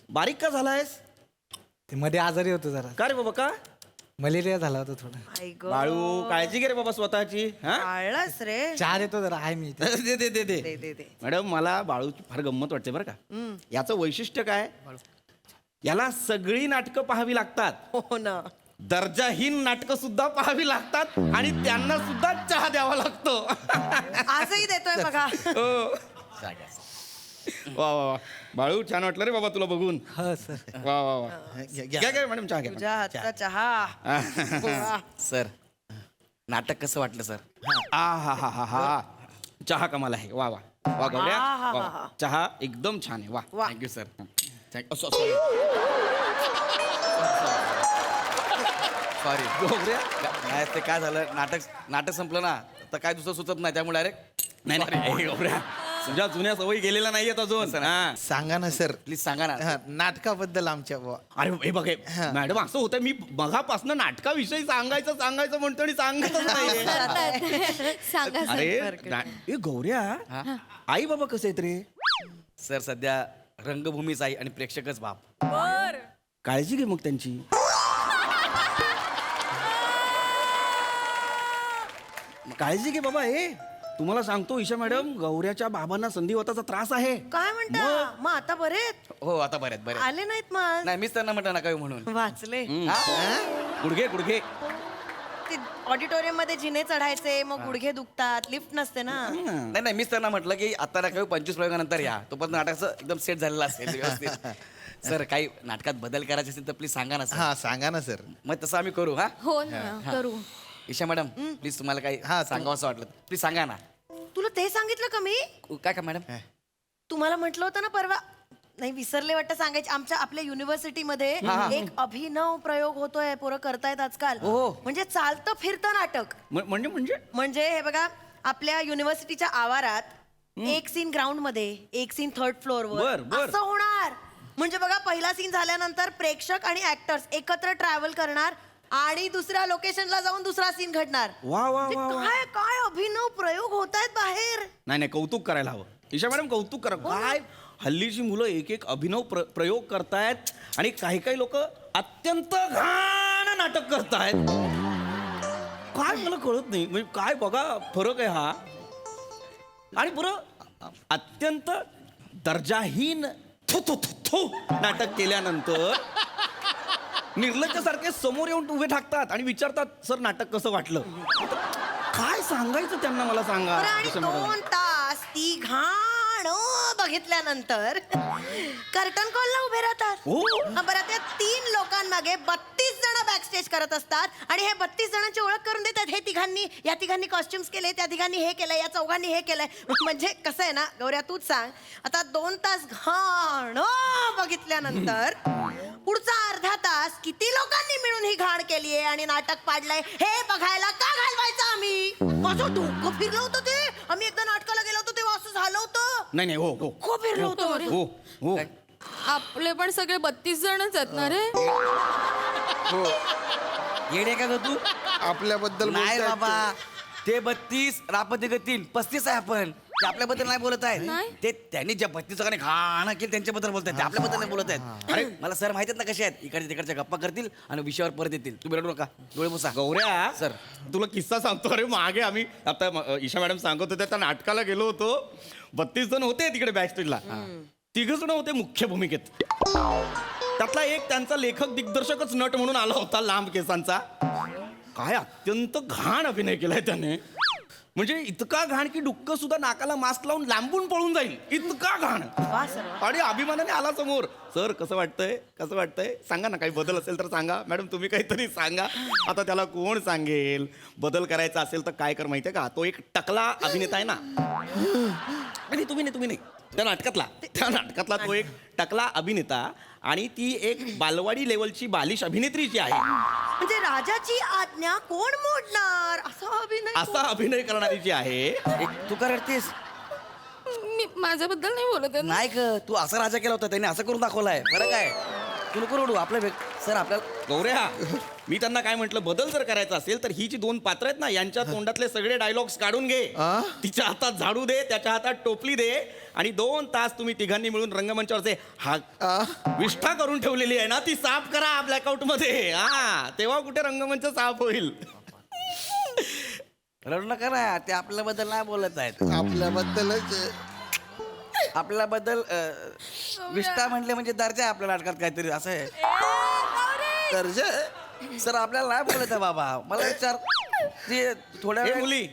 बारीक का झालायस? ते मध्ये आजारी होतो जरा. का रे बाबा, का? मलेरिया झाला होता थोडा. बाळू काळजी घे रे बाबा स्वतःची. हा आळस रे. चहा देतो जरा, आहे मी इथे. दे. मॅडम मला बाळूची फार गंमत वाटते बरं का. याचं वैशिष्ट्य काय, याला सगळी नाटकं पाहावी लागतात. हो ना. दर्जाहीन नाटकं सुद्धा पाहावी लागतात आणि त्यांना सुद्धा चहा द्यावा लागतो. आजही देतोय बघा. हो. वा वा वा, बाळू छान वाटलं रे बाबा तुला बघून. हो सर. वा वा वा. घ्या मॅडम चहा घ्या. तुझ्या हातचा चहा. सर नाटक कसं वाटलं सर? हा चहा कमाल आहे. वा वा वा गौऱ्या वा. चहा एकदम छान आहे. वा थँक्यू सर. सॉरी गौऱ्या, ते काय झालं, नाटक संपलं ना, तर काय दुसरं सुचत नाही, त्यामुळे डायरेक्ट नाही नाही गौऱ्या, तुझ्या जुन्या सवयी गेलेल्या नाहीयेत अजून. हा. सांगा ना सर. प्लीज सांगा ना. हा, नाटकाबद्दल आमच्या अरे हे बघ मॅडम, असं होतं मी मगापासून नाटकाविषयी सांगायचं म्हणतो आणि सांगतच नाही. सांगा अरे सर. ए गौऱ्या, आई बाबा कसे आहेत रे? सर सध्या रंगभूमीच आई आणि प्रेक्षकच बाप. काळजी घे मग त्यांची. काळजी घे बाबा. हे तुम्हाला सांगतो ईशा मॅडम, गौऱ्याच्या बाबांना संधिवाताचा त्रास आहे. काय म्हणता मग आता बरेत? हो आता बरे आले नाहीत मग? नाही, मीच त्यांना म्हटलं नका येऊ म्हणून. वाचले. गुडघे ते ऑडिटोरियम मध्ये जिने चढायचे, मग गुडघे दुखतात, लिफ्ट नसते ना. नाही, मीच त्यांना म्हटलं की आता नका येऊ, 25 प्रयोगानंतर या, तोपर्यंत नाटकाचं एकदम सेट झालेलं असेल व्यवस्थित. सर काही नाटकात बदल करायचे असेल तर प्लीज सांगा ना सर. हा सांगा ना सर. मग तसं आम्ही करू. हा हो ना, करू. ईशा मॅडम प्लीज तुम्हाला काही सांगावं असं वाटलं प्लीज सांगा ना. तुला ते सांगितलं का मी? काय का मॅडम? तुम्हाला म्हटलं होतं ना परवा, नाही विसरले वाटतं सांगायचे, आपल्या युनिव्हर्सिटीमध्ये एक अभिनव प्रयोग होतोय, पोरं करतायत आजकाल. म्हणजे चालतं फिरतं नाटक. म्हणजे हे बघा, आपल्या युनिव्हर्सिटीच्या आवारात एक सीन ग्राउंड मध्ये, एक सीन 3rd फ्लोअरवर असं होणार. म्हणजे बघा, पहिला सीन झाल्यानंतर प्रेक्षक आणि ऍक्टर्स एकत्र ट्रॅव्हल करणार आणि दुसऱ्या लोकेशनला जाऊन दुसरा सीन घडणार. काय काय अभिनव प्रयोग होत आहेत बाहेर. नाही कौतुक करायला हवं. ईशा मॅडम कौतुक करा. काय हल्लीची मुलं एक अभिनव प्रयोग करतायत आणि काही लोक अत्यंत घाण नाटक करतायत. काय मला कळत नाही, म्हणजे काय बघा फरक आहे हा. आणि पुरं अत्यंत दर्जाहीन थू नाटक केल्यानंतर निर्लज्जासारखे समोर येऊन उभे ठाकतात आणि विचारतात, सर नाटक कसं वाटलं? काय सांगायचं त्यांना, मला सांगा. आणि 2 तास ती घाण बघितल्यानंतर कर्टन कॉलला उभे राहतात. बरं, त्या 3 लोकांमागे 32 जण बॅकस्टेज करत असतात आणि हे 32 जणांची ओळख करून देतात. या तिघांनी कॉस्ट्युम्स केले, त्या तिघांनी हे केलंय, या चौघांनी हे केलंय. म्हणजे कसं आहे ना गौऱ्या, तूच सांग आता, 2 तास घाण बघितल्यानंतर पुढचा अर्धा तास किती लोकांनी मिळून ही घाण केली आहे आणि नाटक पाडलंय हे बघायला का घालवायचं आम्ही? माझं डोकं फिरलं होतं ते. आम्ही एकदा नाटकाला गेलो होतो तेव्हा असं झालं होतं. नाही हो खूप फिरलं होतं. हो आपले पण सगळे 32 जणच आहेत ना रे. येडे का ग तू? आपल्याबद्दल नाही बोलतायत बाबा, ते 32 रापते गतीन 35 आहे. आपण ते आपल्याबद्दल नाही बोलत आहेत. ते त्यांनी ज्या 32 जणांनी घाण केली त्यांच्याबद्दल बोलत आहेत, ते आपल्याबद्दल नाही बोलत आहेत. अरे मला सर माहिती आहेत ना कसे आहेत, इकडच्या तिकडच्या गप्पा करतील आणि विषयावर परत येतील. तुम्ही रडू नका, डोळे पुसा. गौऱ्या सर तुला किस्सा सांगतो. अरे मागे आम्ही आता ईशा मॅडम सांगत होत्या, त्या नाटकाला गेलो होतो. 32 जण होते तिकडे बॅक स्टेजला. 3 जण होते मुख्य भूमिकेत. त्यातला एक त्यांचा लेखक दिग्दर्शकच नट म्हणून आला होता, लांब केसांचा. काय अत्यंत घाण अभिनय केलाय त्याने. म्हणजे इतका घाण की डुक्क सुद्धा नाकाला मास्क लावून लांबून पळून जाईल, इतका घाण. आणि अभिमानाने आला समोर. सर कसं वाटतंय सांगा ना, काही बदल असेल तर सांगा. मॅडम तुम्ही काहीतरी सांगा. आता त्याला कोण सांगेल? बदल करायचा असेल तर काय कर माहितीये का, तो एक टकला अभिनेता आहे ना. आणि तुम्ही नाही त्या नाटकातला तो एक टकला अभिनेता आणि ती एक बालवाडी लेवलची बालिश अभिनेत्री जी आहे. म्हणजे राजाची आज्ञा कोण मोडणार असा अभिनय करणारी जी आहे. तू का रडतेस? मी माझ्याबद्दल नाही बोलत आहे. नाही ग, तू असा राजा केला होता, त्यांनी असं करून दाखवलाय. बरं काय, तू नको रडू. आपल्या सर आपल्याला गौऱ्या, मी त्यांना काय म्हटलं, बदल जर करायचा असेल तर ही जी 2 पात्र आहेत ना, यांच्या तोंडातले सगळे डायलॉग्स काढून घे. तिच्या हातात झाडू दे, त्याच्या हातात टोपली दे आणि 2 तास तुम्ही तिघांनी मिळून रंगमंचावरचे विष्ठा करून ठेवलेली आहे ना, ती साफ करा ब्लॅकआउट मध्ये. तेव्हा कुठे रंगमंच साफ होईल. रडू नका ना, ते आपल्याबद्दल नाही बोलत आहेत. आपल्याबद्दल विष्ठा म्हटले म्हणजे दर्जा आहे आपल्या नाटकात काहीतरी असं आहे. दर्जा सर आपल्याला नाही बोलत आहे बाबा. मला विचार ते थोड्या मुली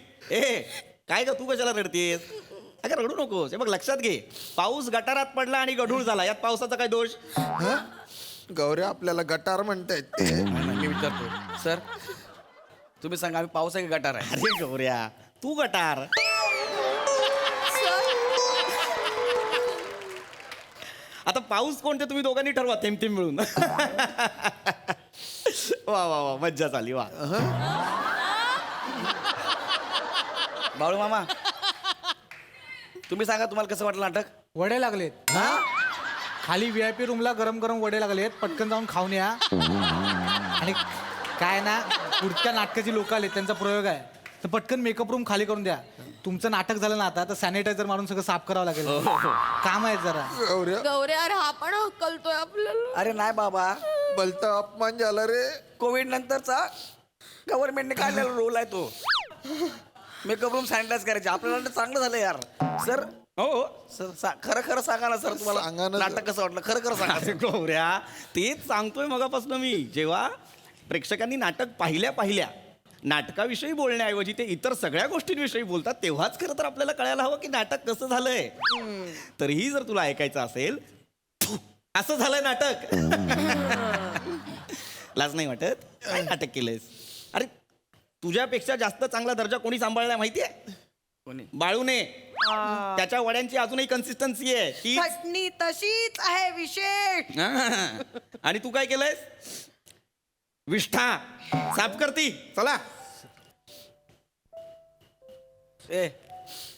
काय ग, तू कशाला रडतेस? अगं रडू नकोस. हे बघ लक्षात घे, पाऊस गटारात पडला आणि गढूळ झाला, यात पावसाचा काय दोष? गौऱ्या आपल्याला गटार म्हणतायत. मी विचारतो सर, तुम्ही सांगा आम्ही पाऊस आहे की गटार आहे? अरे गौऱ्या तू गटार. आता पाऊस कोणते तुम्ही दोघांनी ठरवा, थेंब थेंब मिळून. वा वा वा मज्जा झाली वा. बाळू मामा तुम्ही सांगा तुम्हाला कसं वाटलं नाटक? वडे लागलेत खाली VIP रूमला गरम गरम वडे लागलेत, पटकन जाऊन खाऊन या. आणि काय ना पुढच्या नाटकाची लोक आले त्यांचा प्रयोग आहे तर पटकन मेकअप रूम खाली करून द्या. तुमचं नाटक झालं ना आता तर सॅनिटायझर मारून सगळं साफ करावं लागेल. काम आहे जरा. गौऱ्या अरे हा पण हक्कलतोय आपल्याला. अरे नाही बाबा, बोलता अपमान झाला रे. कोविड नंतरचा गव्हर्नमेंटने काढलेला रोल आहे तो. मेकअप रूम सॅनिटाईज करायचे. आपल्याला नाटक चांगलं झालं यार. सर हो सर खरं खरं सांगा ना सर, सांगा तुम्हाला ना. नाटक कसं वाटलं? खरं खरं सांगा. अरे गौऱ्या तेच सांगतोय मगापासून मी. जेव्हा प्रेक्षकांनी नाटक पाहिल्या नाटकाविषयी बोलण्याऐवजी ते इतर सगळ्या गोष्टींविषयी बोलतात तेव्हाच खरं तर आपल्याला कळायला हवं की नाटक कसं झालंय. तरीही जर तुला ऐकायचं असेल असं झालंय नाटक. लाज नाही वाटत? काय नाटक केलंयस? अरे तुझ्यापेक्षा जास्त चांगला दर्जा कोणी सांभाळलाय माहितीये? कोणी? बाळूने. त्याच्या वड्यांची अजूनही कन्सिस्टन्सी आहे ती. चटणी तशीच आहे विशेष. आणि तू काय केलंयस? विष्ठा साफ करती. चला. ए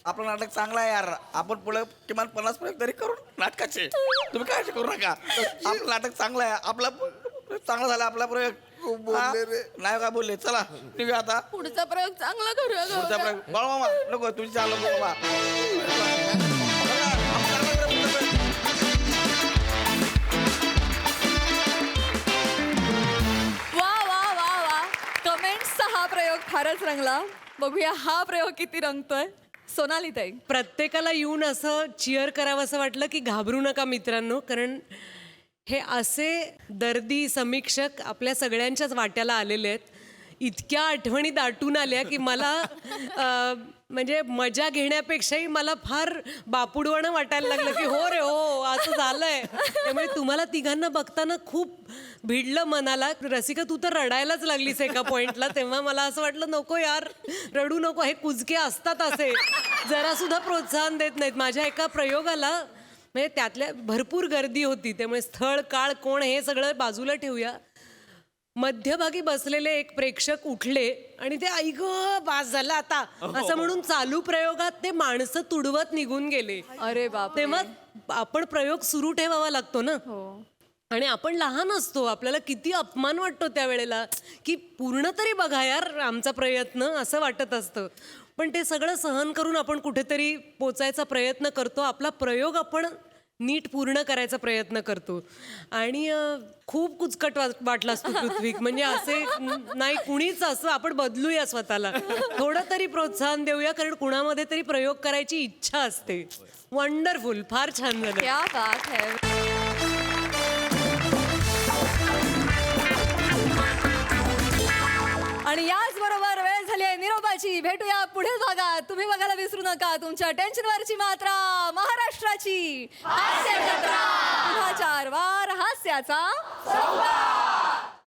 आपलं नाटक चांगलं आहे यार. आपण पुढे किमान 50 प्रयोग तरी करू नाटकाचे. तुम्ही काळजी करू नका. आपलं नाटक चांगलं आहे. आपला चांगला झाला आपला प्रयोग. बोलले रे. नाही काय बोलले. चला निघूया आता. पुढचा प्रयोग चांगला करूया पुढचा गौऱ्या. प्रयोग बाळू मामा नको तुझी चालू बाबा. वा वा वा वा कमेंट्सचा हा प्रयोग फारच रंगला. बघूया हा प्रयोग किती रंगतोय. सोनाली ताई. प्रत्येकाला येऊन असं चिअर करावं असं वाटलं की घाबरू नका मित्रांनो, कारण हे असे दर्दी समीक्षक आपल्या सगळ्यांच्याच वाट्याला आलेले आहेत. इतक्या आठवणी दाटून आल्या की मला म्हणजे मजा घेण्यापेक्षाही मला फार बापुडवाणं वाटायला लागलं की हो रे हो असं झालंय. त्यामुळे तुम्हाला तिघांना बघताना खूप भिडलं मनाला. रसिका तू तर रडायलाच लागलीस एका पॉइंटला. तेव्हा मला असं वाटलं नको यार रडू नको, हे कुजके असतात असे, जरा सुद्धा प्रोत्साहन देत नाहीत. माझ्या एका प्रयोगाला म्हणजे त्यातल्या भरपूर गर्दी होती त्यामुळे स्थळ काळ कोण हे सगळं बाजूला ठेवूया. मध्यभागी बसलेले एक प्रेक्षक उठले आणि ते आई गं बास झालं आता असं म्हणून चालू प्रयोगात ते माणसं तुडवत निघून गेले. अरे बाप. तेव्हा आपण प्रयोग सुरू ठेवावा लागतो ना. हो. आणि आपण लहान असतो, आपल्याला किती अपमान वाटतो त्यावेळेला की पूर्ण तरी बघा यार आमचा प्रयत्न असं वाटत असतं. पण ते सगळं सहन करून आपण कुठेतरी पोचायचा प्रयत्न करतो. आपला प्रयोग आपण नीट पूर्ण करायचा प्रयत्न करतो. आणि खूप कुचकट वाटला असतो पृथ्वीक. म्हणजे असे नाही कुणीच असं आपण बदलूया स्वतःला, थोडं तरी प्रोत्साहन देऊया, कारण कुणामध्ये तरी प्रयोग करायची इच्छा असते. वंडरफुल, फार छान झालं. क्या बात है. आणि याचबरोबर वेळ झाली आहे निरोपाची. भेटूया पुढील भागात. तुम्ही बघायला विसरू नका तुमच्या टेन्शनवरची मात्रा महाराष्ट्राची हास्य जत्रा. 4 वार हास्याचा संवाद.